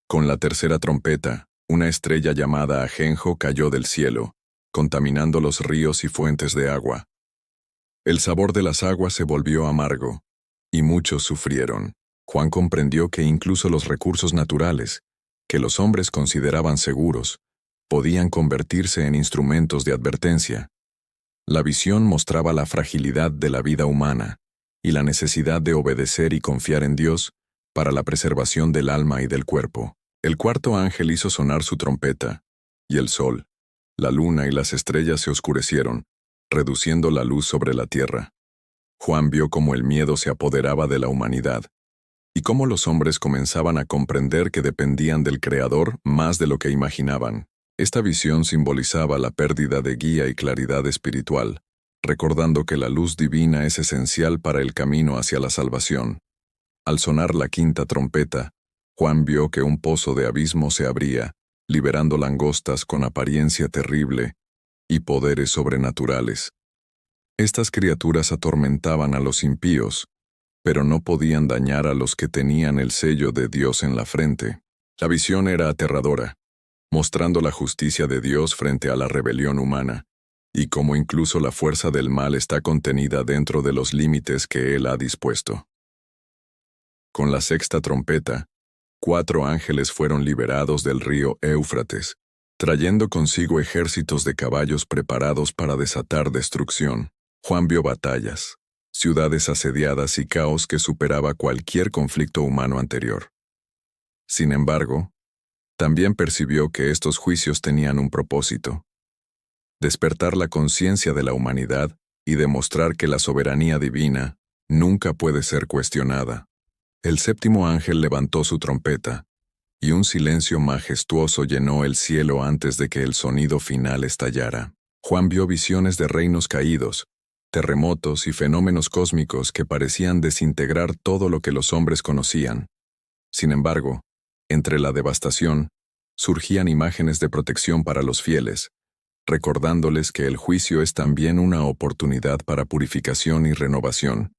Con la tercera trompeta, una estrella llamada Ajenjo cayó del cielo, contaminando los ríos y fuentes de agua. El sabor de las aguas se volvió amargo, y muchos sufrieron. Juan comprendió que incluso los recursos naturales, que los hombres consideraban seguros, podían convertirse en instrumentos de advertencia. La visión mostraba la fragilidad de la vida humana y la necesidad de obedecer y confiar en Dios para la preservación del alma y del cuerpo. El cuarto ángel hizo sonar su trompeta, y el sol, la luna y las estrellas se oscurecieron, reduciendo la luz sobre la tierra. Juan vio cómo el miedo se apoderaba de la humanidad, y cómo los hombres comenzaban a comprender que dependían del Creador más de lo que imaginaban. Esta visión simbolizaba la pérdida de guía y claridad espiritual, recordando que la luz divina es esencial para el camino hacia la salvación. Al sonar la quinta trompeta, Juan vio que un pozo de abismo se abría, liberando langostas con apariencia terrible y poderes sobrenaturales. Estas criaturas atormentaban a los impíos, pero no podían dañar a los que tenían el sello de Dios en la frente. La visión era aterradora, mostrando la justicia de Dios frente a la rebelión humana, y cómo incluso la fuerza del mal está contenida dentro de los límites que Él ha dispuesto. Con la sexta trompeta, 4 ángeles fueron liberados del río Éufrates, trayendo consigo ejércitos de caballos preparados para desatar destrucción. Juan vio batallas, ciudades asediadas y caos que superaba cualquier conflicto humano anterior. Sin embargo, también percibió que estos juicios tenían un propósito: despertar la conciencia de la humanidad y demostrar que la soberanía divina nunca puede ser cuestionada. El séptimo ángel levantó su trompeta, y un silencio majestuoso llenó el cielo antes de que el sonido final estallara. Juan vio visiones de reinos caídos, terremotos y fenómenos cósmicos que parecían desintegrar todo lo que los hombres conocían. Sin embargo, entre la devastación, surgían imágenes de protección para los fieles, recordándoles que el juicio es también una oportunidad para purificación y renovación.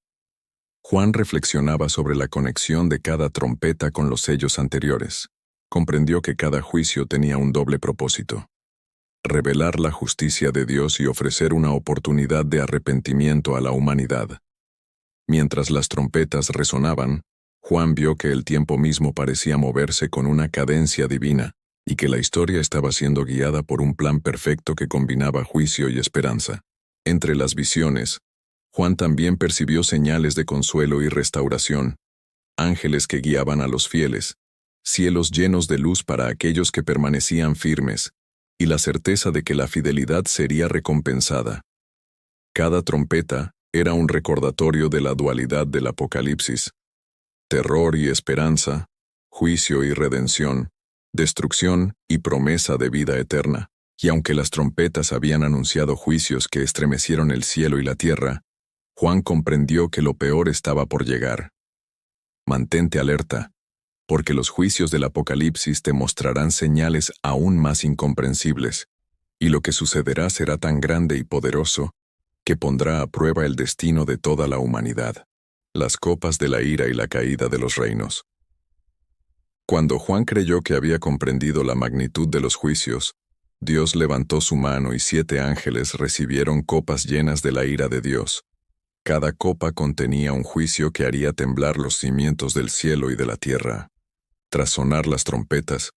Juan reflexionaba sobre la conexión de cada trompeta con los sellos anteriores. Comprendió que cada juicio tenía un doble propósito: revelar la justicia de Dios y ofrecer una oportunidad de arrepentimiento a la humanidad. Mientras las trompetas resonaban, Juan vio que el tiempo mismo parecía moverse con una cadencia divina, y que la historia estaba siendo guiada por un plan perfecto que combinaba juicio y esperanza. Entre las visiones, Juan también percibió señales de consuelo y restauración, ángeles que guiaban a los fieles, cielos llenos de luz para aquellos que permanecían firmes, y la certeza de que la fidelidad sería recompensada. Cada trompeta era un recordatorio de la dualidad del Apocalipsis: terror y esperanza, juicio y redención, destrucción y promesa de vida eterna. Y aunque las trompetas habían anunciado juicios que estremecieron el cielo y la tierra, Juan comprendió que lo peor estaba por llegar. Mantente alerta, porque los juicios del Apocalipsis te mostrarán señales aún más incomprensibles, y lo que sucederá será tan grande y poderoso que pondrá a prueba el destino de toda la humanidad. Las copas de la ira y la caída de los reinos. Cuando Juan creyó que había comprendido la magnitud de los juicios, Dios levantó su mano y 7 ángeles recibieron copas llenas de la ira de Dios. Cada copa contenía un juicio que haría temblar los cimientos del cielo y de la tierra. Tras sonar las trompetas,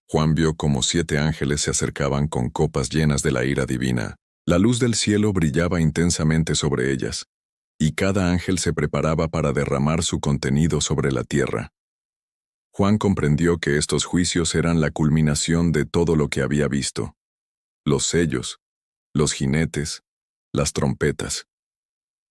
Juan vio cómo 7 ángeles se acercaban con copas llenas de la ira divina. La luz del cielo brillaba intensamente sobre ellas, y cada ángel se preparaba para derramar su contenido sobre la tierra. Juan comprendió que estos juicios eran la culminación de todo lo que había visto: los sellos, los jinetes, las trompetas.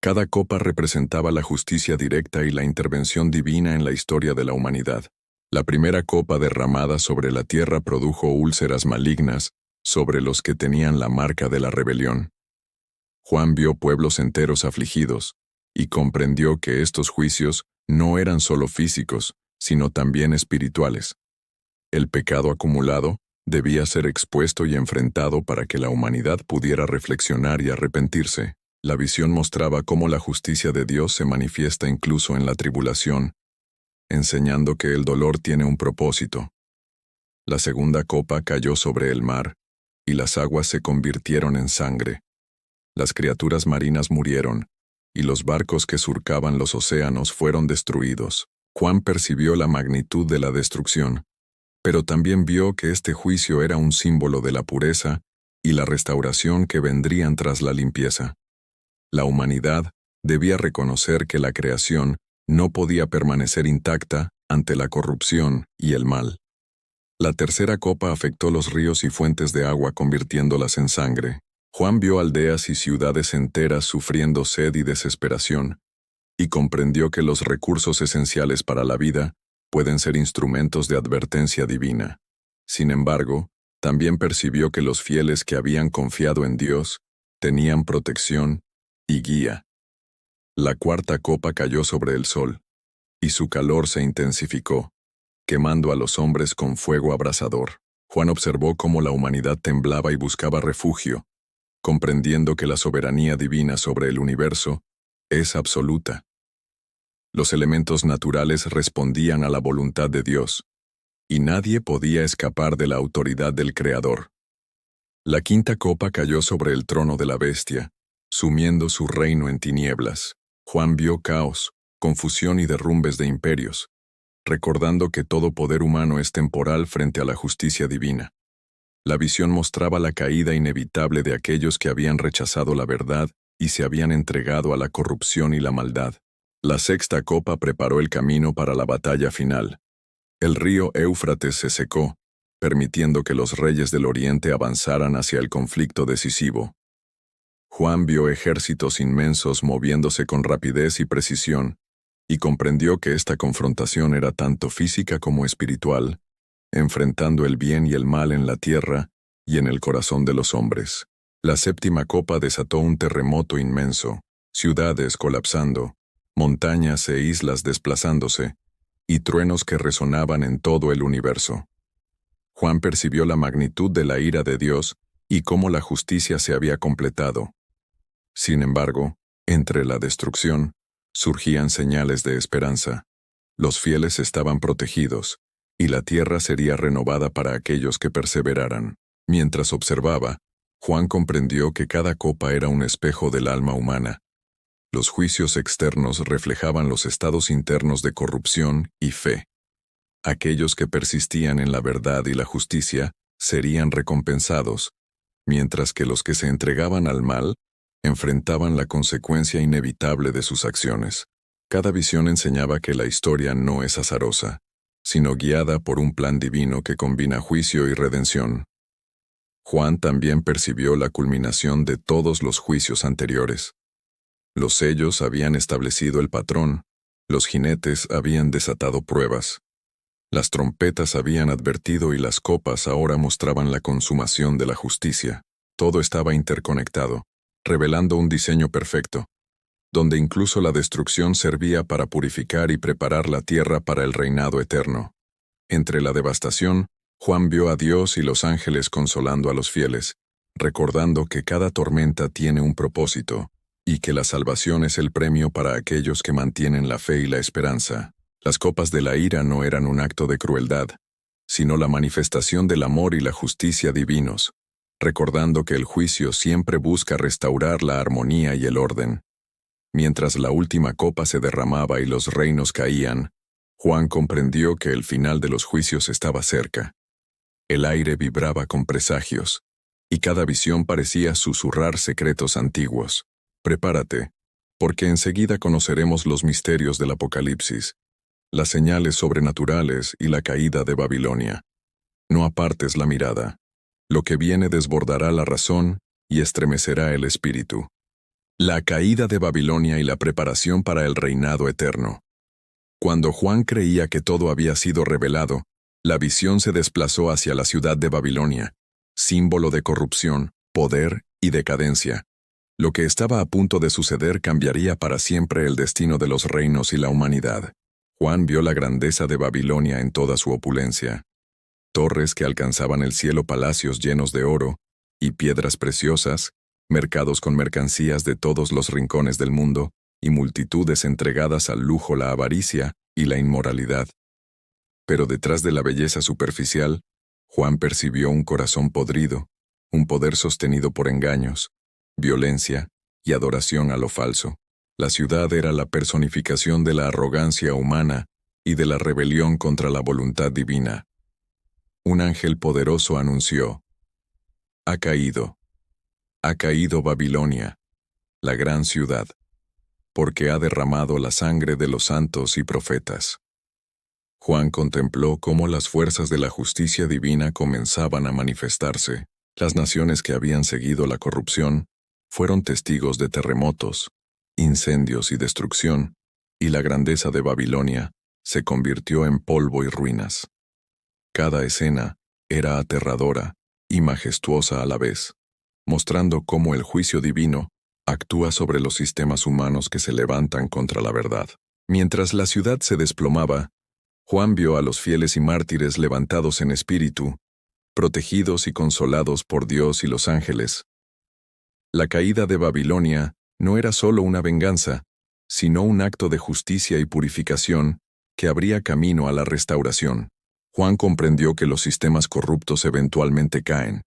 Cada copa representaba la justicia directa y la intervención divina en la historia de la humanidad. La primera copa derramada sobre la tierra produjo úlceras malignas sobre los que tenían la marca de la rebelión. Juan vio pueblos enteros afligidos, y comprendió que estos juicios no eran solo físicos, sino también espirituales. El pecado acumulado debía ser expuesto y enfrentado para que la humanidad pudiera reflexionar y arrepentirse. La visión mostraba cómo la justicia de Dios se manifiesta incluso en la tribulación, enseñando que el dolor tiene un propósito. La segunda copa cayó sobre el mar, y las aguas se convirtieron en sangre. Las criaturas marinas murieron, y los barcos que surcaban los océanos fueron destruidos. Juan percibió la magnitud de la destrucción, pero también vio que este juicio era un símbolo de la pureza y la restauración que vendrían tras la limpieza. La humanidad debía reconocer que la creación no podía permanecer intacta ante la corrupción y el mal. La tercera copa afectó los ríos y fuentes de agua, convirtiéndolas en sangre. Juan vio aldeas y ciudades enteras sufriendo sed y desesperación, y comprendió que los recursos esenciales para la vida pueden ser instrumentos de advertencia divina. Sin embargo, también percibió que los fieles que habían confiado en Dios tenían protección y guía. La cuarta copa cayó sobre el sol, y su calor se intensificó, quemando a los hombres con fuego abrasador. Juan observó cómo la humanidad temblaba y buscaba refugio, comprendiendo que la soberanía divina sobre el universo es absoluta. Los elementos naturales respondían a la voluntad de Dios, y nadie podía escapar de la autoridad del Creador. La quinta copa cayó sobre el trono de la bestia, sumiendo su reino en tinieblas. Juan vio caos, confusión y derrumbes de imperios, recordando que todo poder humano es temporal frente a la justicia divina. La visión mostraba la caída inevitable de aquellos que habían rechazado la verdad y se habían entregado a la corrupción y la maldad. La sexta copa preparó el camino para la batalla final. El río Éufrates se secó, permitiendo que los reyes del Oriente avanzaran hacia el conflicto decisivo. Juan vio ejércitos inmensos moviéndose con rapidez y precisión, y comprendió que esta confrontación era tanto física como espiritual, enfrentando el bien y el mal en la tierra y en el corazón de los hombres. La séptima copa desató un terremoto inmenso, ciudades colapsando, montañas e islas desplazándose, y truenos que resonaban en todo el universo. Juan percibió la magnitud de la ira de Dios y cómo la justicia se había completado. Sin embargo, entre la destrucción, surgían señales de esperanza. Los fieles estaban protegidos, y la tierra sería renovada para aquellos que perseveraran. Mientras observaba, Juan comprendió que cada copa era un espejo del alma humana. Los juicios externos reflejaban los estados internos de corrupción y fe. Aquellos que persistían en la verdad y la justicia serían recompensados, mientras que los que se entregaban al mal enfrentaban la consecuencia inevitable de sus acciones. Cada visión enseñaba que la historia no es azarosa, sino guiada por un plan divino que combina juicio y redención. Juan también percibió la culminación de todos los juicios anteriores. Los sellos habían establecido el patrón, los jinetes habían desatado pruebas. Las trompetas habían advertido y las copas ahora mostraban la consumación de la justicia. Todo estaba interconectado, revelando un diseño perfecto, donde incluso la destrucción servía para purificar y preparar la tierra para el reinado eterno. Entre la devastación, Juan vio a Dios y los ángeles consolando a los fieles, recordando que cada tormenta tiene un propósito, y que la salvación es el premio para aquellos que mantienen la fe y la esperanza. Las copas de la ira no eran un acto de crueldad, sino la manifestación del amor y la justicia divinos, recordando que el juicio siempre busca restaurar la armonía y el orden. Mientras la última copa se derramaba y los reinos caían, Juan comprendió que el final de los juicios estaba cerca. El aire vibraba con presagios, y cada visión parecía susurrar secretos antiguos. Prepárate, porque enseguida conoceremos los misterios del Apocalipsis, las señales sobrenaturales y la caída de Babilonia. No apartes la mirada. Lo que viene desbordará la razón y estremecerá el espíritu. La caída de Babilonia y la preparación para el reinado eterno. Cuando Juan creía que todo había sido revelado, la visión se desplazó hacia la ciudad de Babilonia, símbolo de corrupción, poder y decadencia. Lo que estaba a punto de suceder cambiaría para siempre el destino de los reinos y la humanidad. Juan vio la grandeza de Babilonia en toda su opulencia. Torres que alcanzaban el cielo, palacios llenos de oro y piedras preciosas, mercados con mercancías de todos los rincones del mundo, y multitudes entregadas al lujo, la avaricia y la inmoralidad. Pero detrás de la belleza superficial, Juan percibió un corazón podrido, un poder sostenido por engaños, violencia y adoración a lo falso. La ciudad era la personificación de la arrogancia humana y de la rebelión contra la voluntad divina. Un ángel poderoso anunció: Ha caído Babilonia, la gran ciudad, porque ha derramado la sangre de los santos y profetas. Juan contempló cómo las fuerzas de la justicia divina comenzaban a manifestarse. Las naciones que habían seguido la corrupción fueron testigos de terremotos, incendios y destrucción, y la grandeza de Babilonia se convirtió en polvo y ruinas. Cada escena era aterradora y majestuosa a la vez, mostrando cómo el juicio divino actúa sobre los sistemas humanos que se levantan contra la verdad. Mientras la ciudad se desplomaba, Juan vio a los fieles y mártires levantados en espíritu, protegidos y consolados por Dios y los ángeles. La caída de Babilonia no era solo una venganza, sino un acto de justicia y purificación que abría camino a la restauración. Juan comprendió que los sistemas corruptos eventualmente caen,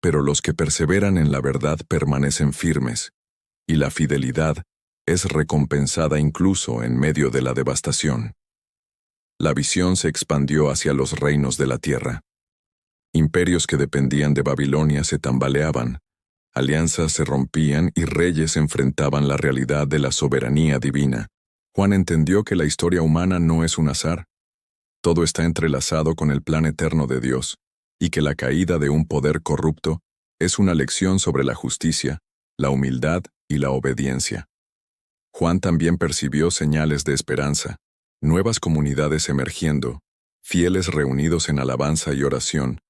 pero los que perseveran en la verdad permanecen firmes, y la fidelidad es recompensada incluso en medio de la devastación. La visión se expandió hacia los reinos de la tierra. Imperios que dependían de Babilonia se tambaleaban, alianzas se rompían y reyes enfrentaban la realidad de la soberanía divina. Juan entendió que la historia humana no es un azar. Todo está entrelazado con el plan eterno de Dios, y que la caída de un poder corrupto es una lección sobre la justicia, la humildad y la obediencia. Juan también percibió señales de esperanza, nuevas comunidades emergiendo, fieles reunidos en alabanza y oración,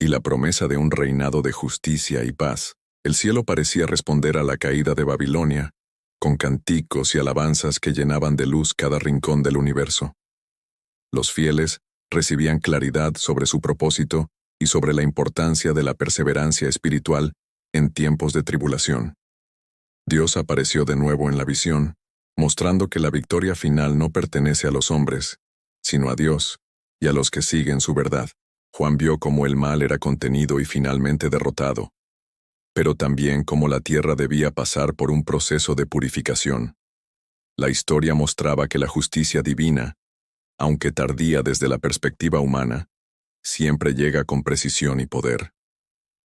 y la promesa de un reinado de justicia y paz. El cielo parecía responder a la caída de Babilonia, con cánticos y alabanzas que llenaban de luz cada rincón del universo. Los fieles recibían claridad sobre su propósito y sobre la importancia de la perseverancia espiritual en tiempos de tribulación. Dios apareció de nuevo en la visión, mostrando que la victoria final no pertenece a los hombres, sino a Dios y a los que siguen su verdad. Juan vio cómo el mal era contenido y finalmente derrotado, pero también cómo la tierra debía pasar por un proceso de purificación. La historia mostraba que la justicia divina, aunque tardía desde la perspectiva humana, siempre llega con precisión y poder.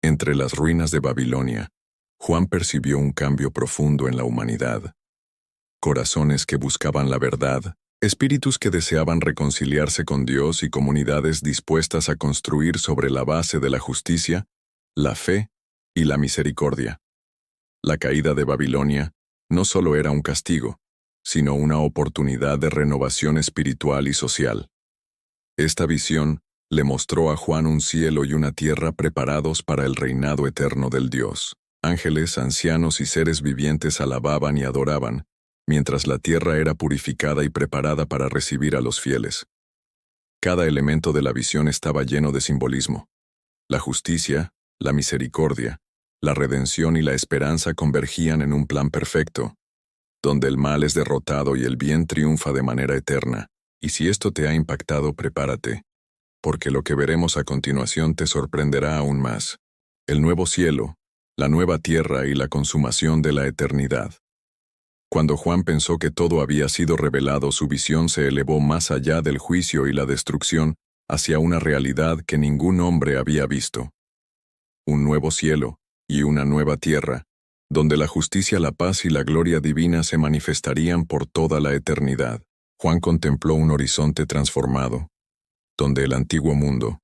Entre las ruinas de Babilonia, Juan percibió un cambio profundo en la humanidad. Corazones que buscaban la verdad, espíritus que deseaban reconciliarse con Dios y comunidades dispuestas a construir sobre la base de la justicia, la fe y la misericordia. La caída de Babilonia no solo era un castigo, sino una oportunidad de renovación espiritual y social. Esta visión le mostró a Juan un cielo y una tierra preparados para el reinado eterno del Dios. Ángeles, ancianos y seres vivientes alababan y adoraban, mientras la tierra era purificada y preparada para recibir a los fieles. Cada elemento de la visión estaba lleno de simbolismo. La justicia, la misericordia, la redención y la esperanza convergían en un plan perfecto, donde el mal es derrotado y el bien triunfa de manera eterna. Y si esto te ha impactado, prepárate, porque lo que veremos a continuación te sorprenderá aún más. El nuevo cielo, la nueva tierra y la consumación de la eternidad. Cuando Juan pensó que todo había sido revelado, su visión se elevó más allá del juicio y la destrucción hacia una realidad que ningún hombre había visto. Un nuevo cielo y una nueva tierra, donde la justicia, la paz y la gloria divina se manifestarían por toda la eternidad. Juan contempló un horizonte transformado, donde el antiguo mundo,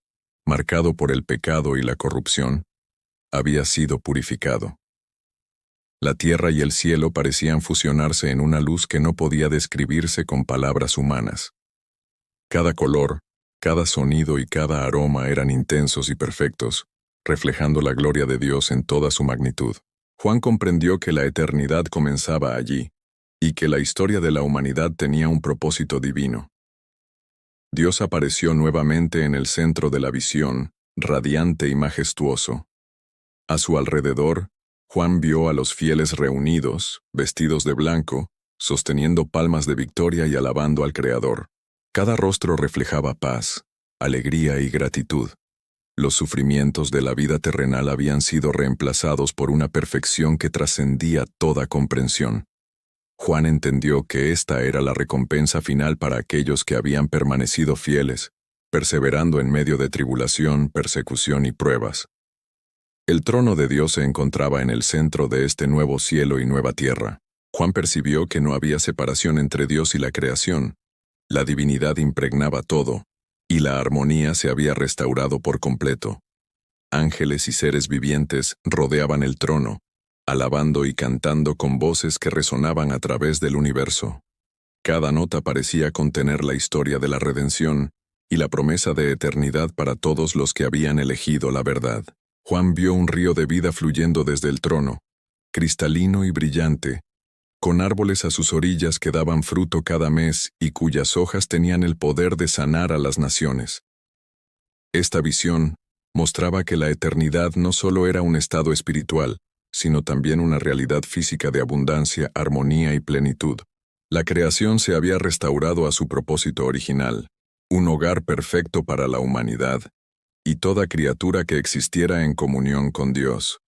marcado por el pecado y la corrupción, había sido purificado. La tierra y el cielo parecían fusionarse en una luz que no podía describirse con palabras humanas. Cada color, cada sonido y cada aroma eran intensos y perfectos, reflejando la gloria de Dios en toda su magnitud. Juan comprendió que la eternidad comenzaba allí, y que la historia de la humanidad tenía un propósito divino. Dios apareció nuevamente en el centro de la visión, radiante y majestuoso. A su alrededor, Juan vio a los fieles reunidos, vestidos de blanco, sosteniendo palmas de victoria y alabando al Creador. Cada rostro reflejaba paz, alegría y gratitud. Los sufrimientos de la vida terrenal habían sido reemplazados por una perfección que trascendía toda comprensión. Juan entendió que esta era la recompensa final para aquellos que habían permanecido fieles, perseverando en medio de tribulación, persecución y pruebas. El trono de Dios se encontraba en el centro de este nuevo cielo y nueva tierra. Juan percibió que no había separación entre Dios y la creación. La divinidad impregnaba todo, y la armonía se había restaurado por completo. Ángeles y seres vivientes rodeaban el trono, alabando y cantando con voces que resonaban a través del universo. Cada nota parecía contener la historia de la redención y la promesa de eternidad para todos los que habían elegido la verdad. Juan vio un río de vida fluyendo desde el trono, cristalino y brillante, con árboles a sus orillas que daban fruto cada mes y cuyas hojas tenían el poder de sanar a las naciones. Esta visión mostraba que la eternidad no solo era un estado espiritual, sino también una realidad física de abundancia, armonía y plenitud. La creación se había restaurado a su propósito original, un hogar perfecto para la humanidad, y toda criatura que existiera en comunión con Dios.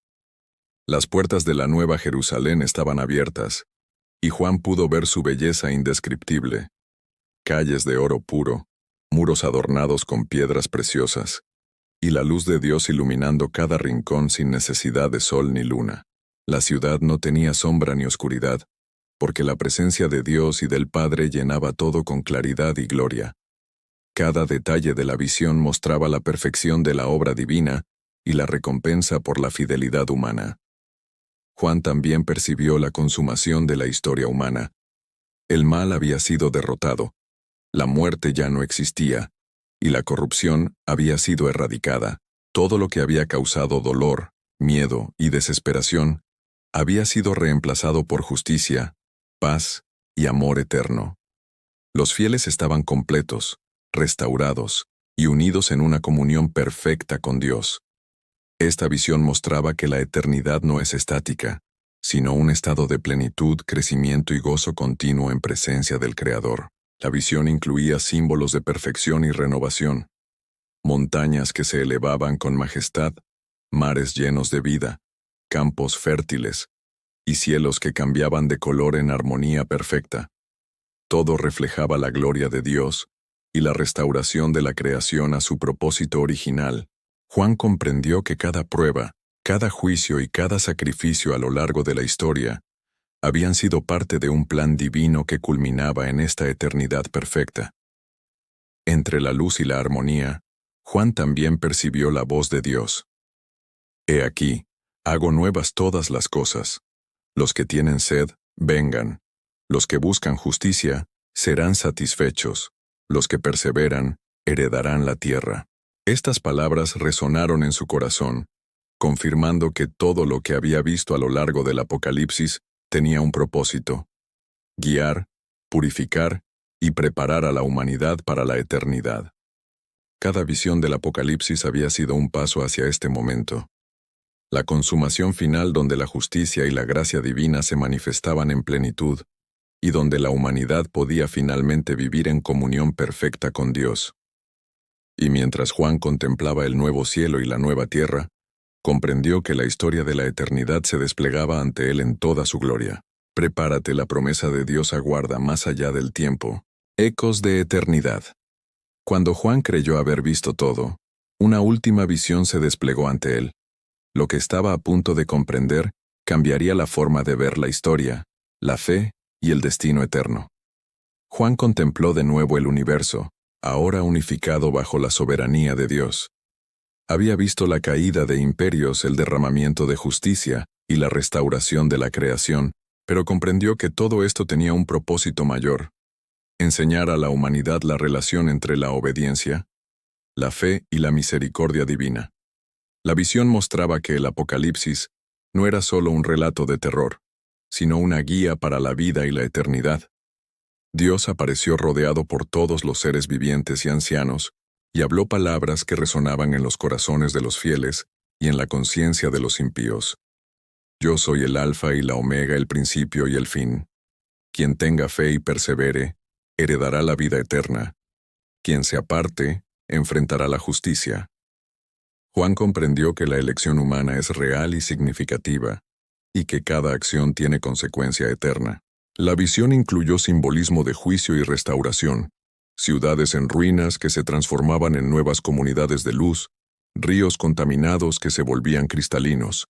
Las puertas de la Nueva Jerusalén estaban abiertas, y Juan pudo ver su belleza indescriptible. Calles de oro puro, muros adornados con piedras preciosas, y la luz de Dios iluminando cada rincón sin necesidad de sol ni luna. La ciudad no tenía sombra ni oscuridad, porque la presencia de Dios y del Padre llenaba todo con claridad y gloria. Cada detalle de la visión mostraba la perfección de la obra divina y la recompensa por la fidelidad humana. Juan también percibió la consumación de la historia humana. El mal había sido derrotado, la muerte ya no existía, y la corrupción había sido erradicada. Todo lo que había causado dolor, miedo y desesperación había sido reemplazado por justicia, paz y amor eterno. Los fieles estaban completos, restaurados y unidos en una comunión perfecta con Dios. Esta visión mostraba que la eternidad no es estática, sino un estado de plenitud, crecimiento y gozo continuo en presencia del Creador. La visión incluía símbolos de perfección y renovación, montañas que se elevaban con majestad, mares llenos de vida, campos fértiles, y cielos que cambiaban de color en armonía perfecta. Todo reflejaba la gloria de Dios y la restauración de la creación a su propósito original. Juan comprendió que cada prueba, cada juicio y cada sacrificio a lo largo de la historia habían sido parte de un plan divino que culminaba en esta eternidad perfecta. Entre la luz y la armonía, Juan también percibió la voz de Dios. He aquí, hago nuevas todas las cosas. Los que tienen sed, vengan. Los que buscan justicia, serán satisfechos. Los que perseveran, heredarán la tierra. Estas palabras resonaron en su corazón, confirmando que todo lo que había visto a lo largo del Apocalipsis tenía un propósito: guiar, purificar y preparar a la humanidad para la eternidad. Cada visión del Apocalipsis había sido un paso hacia este momento, la consumación final donde la justicia y la gracia divina se manifestaban en plenitud, y donde la humanidad podía finalmente vivir en comunión perfecta con Dios. Y mientras Juan contemplaba el nuevo cielo y la nueva tierra, comprendió que la historia de la eternidad se desplegaba ante él en toda su gloria. Prepárate, la promesa de Dios aguarda más allá del tiempo. Ecos de eternidad. Cuando Juan creyó haber visto todo, una última visión se desplegó ante él. Lo que estaba a punto de comprender cambiaría la forma de ver la historia, la fe y el destino eterno. Juan contempló de nuevo el universo, ahora unificado bajo la soberanía de Dios. Había visto la caída de imperios, el derramamiento de justicia y la restauración de la creación, pero comprendió que todo esto tenía un propósito mayor: enseñar a la humanidad la relación entre la obediencia, la fe y la misericordia divina. La visión mostraba que el Apocalipsis no era solo un relato de terror, sino una guía para la vida y la eternidad. Dios apareció rodeado por todos los seres vivientes y ancianos, y habló palabras que resonaban en los corazones de los fieles y en la conciencia de los impíos. Yo soy el Alfa y la Omega, el principio y el fin. Quien tenga fe y persevere, heredará la vida eterna. Quien se aparte, enfrentará la justicia. Juan comprendió que la elección humana es real y significativa, y que cada acción tiene consecuencia eterna. La visión incluyó simbolismo de juicio y restauración, ciudades en ruinas que se transformaban en nuevas comunidades de luz, ríos contaminados que se volvían cristalinos,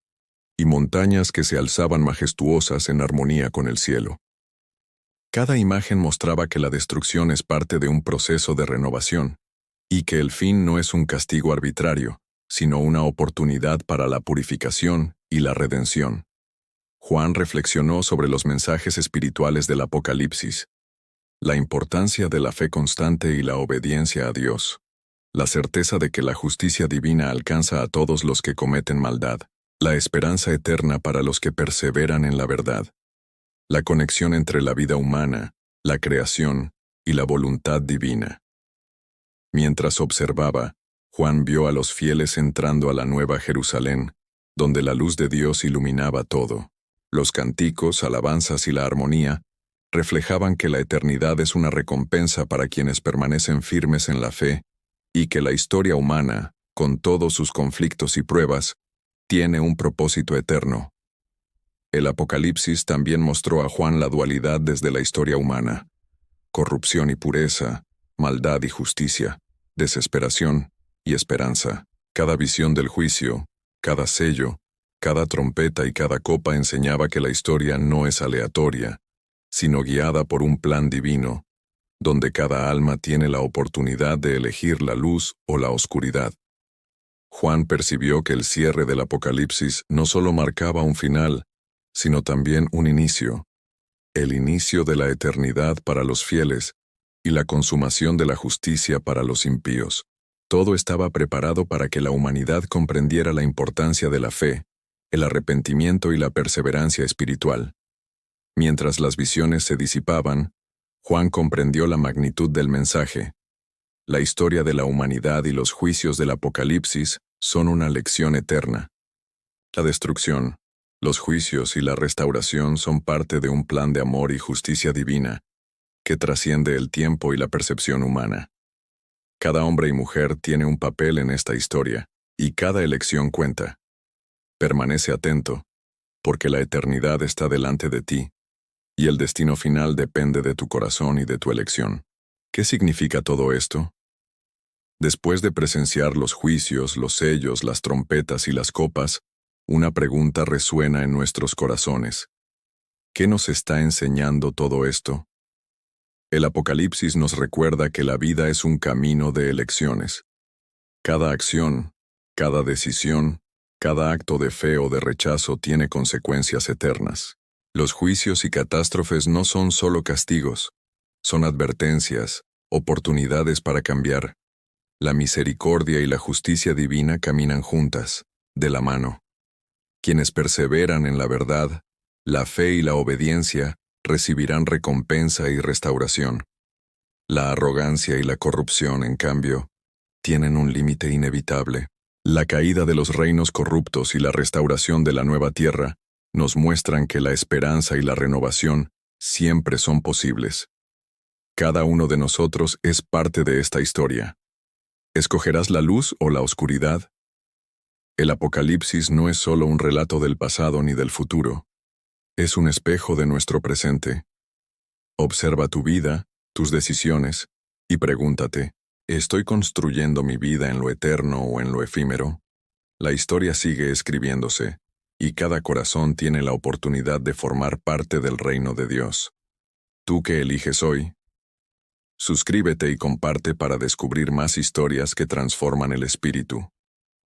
y montañas que se alzaban majestuosas en armonía con el cielo. Cada imagen mostraba que la destrucción es parte de un proceso de renovación, y que el fin no es un castigo arbitrario, sino una oportunidad para la purificación y la redención. Juan reflexionó sobre los mensajes espirituales del Apocalipsis, la importancia de la fe constante y la obediencia a Dios, la certeza de que la justicia divina alcanza a todos los que cometen maldad, la esperanza eterna para los que perseveran en la verdad, la conexión entre la vida humana, la creación y la voluntad divina. Mientras observaba, Juan vio a los fieles entrando a la Nueva Jerusalén, donde la luz de Dios iluminaba todo. Los cánticos, alabanzas y la armonía reflejaban que la eternidad es una recompensa para quienes permanecen firmes en la fe, y que la historia humana, con todos sus conflictos y pruebas, tiene un propósito eterno. El Apocalipsis también mostró a Juan la dualidad desde la historia humana: corrupción y pureza, maldad y justicia, desesperación y esperanza. Cada visión del juicio, cada sello, cada trompeta y cada copa enseñaba que la historia no es aleatoria, sino guiada por un plan divino, donde cada alma tiene la oportunidad de elegir la luz o la oscuridad. Juan percibió que el cierre del Apocalipsis no solo marcaba un final, sino también un inicio, el inicio de la eternidad para los fieles y la consumación de la justicia para los impíos. Todo estaba preparado para que la humanidad comprendiera la importancia de la fe, el arrepentimiento y la perseverancia espiritual. Mientras las visiones se disipaban, Juan comprendió la magnitud del mensaje. La historia de la humanidad y los juicios del Apocalipsis son una lección eterna. La destrucción, los juicios y la restauración son parte de un plan de amor y justicia divina que trasciende el tiempo y la percepción humana. Cada hombre y mujer tiene un papel en esta historia, y cada elección cuenta. Permanece atento, porque la eternidad está delante de ti, y el destino final depende de tu corazón y de tu elección. ¿Qué significa todo esto? Después de presenciar los juicios, los sellos, las trompetas y las copas, una pregunta resuena en nuestros corazones. ¿Qué nos está enseñando todo esto? El Apocalipsis nos recuerda que la vida es un camino de elecciones. Cada acción, cada decisión, cada acto de fe o de rechazo tiene consecuencias eternas. Los juicios y catástrofes no son solo castigos, son advertencias, oportunidades para cambiar. La misericordia y la justicia divina caminan juntas, de la mano. Quienes perseveran en la verdad, la fe y la obediencia recibirán recompensa y restauración. La arrogancia y la corrupción, en cambio, tienen un límite inevitable. La caída de los reinos corruptos y la restauración de la nueva tierra nos muestran que la esperanza y la renovación siempre son posibles. Cada uno de nosotros es parte de esta historia. ¿Escogerás la luz o la oscuridad? El Apocalipsis no es solo un relato del pasado ni del futuro. Es un espejo de nuestro presente. Observa tu vida, tus decisiones, y pregúntate, ¿estoy construyendo mi vida en lo eterno o en lo efímero? La historia sigue escribiéndose, y cada corazón tiene la oportunidad de formar parte del reino de Dios. ¿Tú qué eliges hoy? Suscríbete y comparte para descubrir más historias que transforman el espíritu.